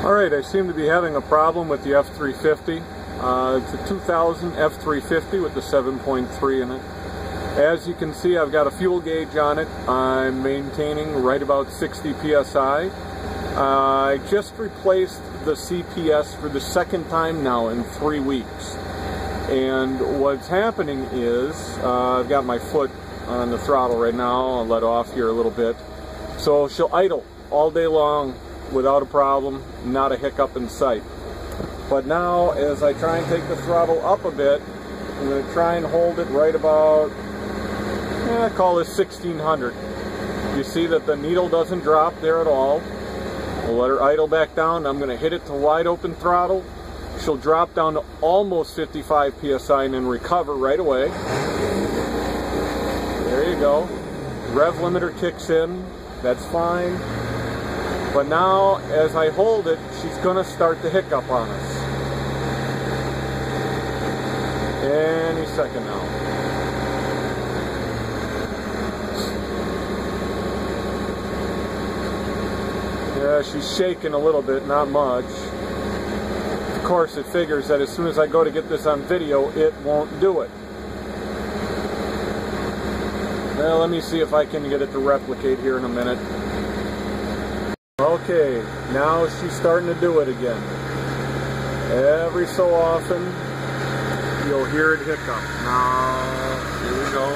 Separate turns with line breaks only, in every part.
Alright, I seem to be having a problem with the F350. It's a 2000 F350 with the 7.3 in it. As you can see, I've got a fuel gauge on it. I'm maintaining right about 60 psi. I just replaced the CPS for the second time now in 3 weeks. And what's happening is, I've got my foot on the throttle right now. I'll let off here a little bit. So she'll idle all day long without a problem, not a hiccup in sight. But now, as I try and take the throttle up a bit, I'm going to try and hold it right about, I call this 1600. You see that the needle doesn't drop there at all. We'll let her idle back down. I'm going to hit it to wide open throttle. She'll drop down to almost 55 psi and then recover right away. There you go. Rev limiter kicks in. That's fine. But now, as I hold it, she's going to start to hiccup on us. Any second now. Yeah, she's shaking a little bit, not much. Of course, it figures that as soon as I go to get this on video, it won't do it. Well, let me see if I can get it to replicate here in a minute. Okay, now she's starting to do it again. Every so often, you'll hear it hiccup. Now, here we go.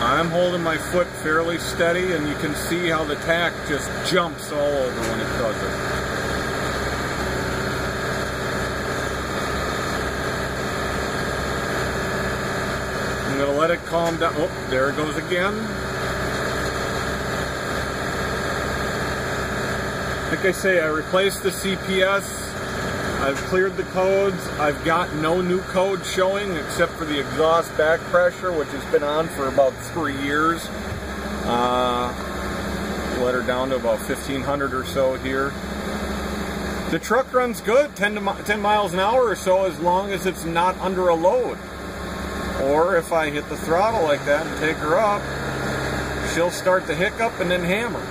I'm holding my foot fairly steady, and you can see how the tack just jumps all over when it does it. I'm going to let it calm down. Oh, there it goes again. Like I say, I replaced the CPS. I've cleared the codes. I've got no new code showing except for the exhaust back pressure, which has been on for about 3 years. Let her down to about 1500 or so here. The truck runs good, 10 miles an hour or so, as long as it's not under a load. Or if I hit the throttle like that and take her up, she'll start to hiccup and then hammer.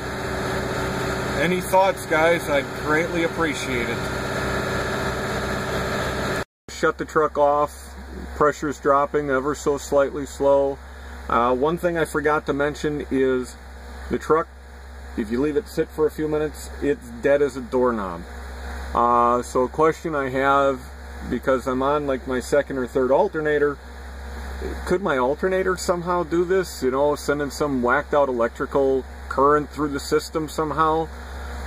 Any thoughts, guys? I'd greatly appreciate it. Shut the truck off. Pressure's dropping ever so slightly slow. One thing I forgot to mention is the truck, if you leave it sit for a few minutes, it's dead as a doorknob. So a question I have, because I'm on like my second or third alternator, could my alternator somehow do this? You know, sending some whacked out electrical current through the system somehow?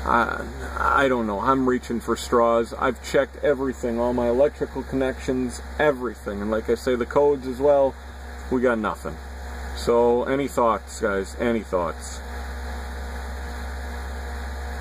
I don't know. I'm reaching for straws. I've checked everything, all my electrical connections, everything. And like I say, the codes as well, we got nothing. So any thoughts, guys? Any thoughts?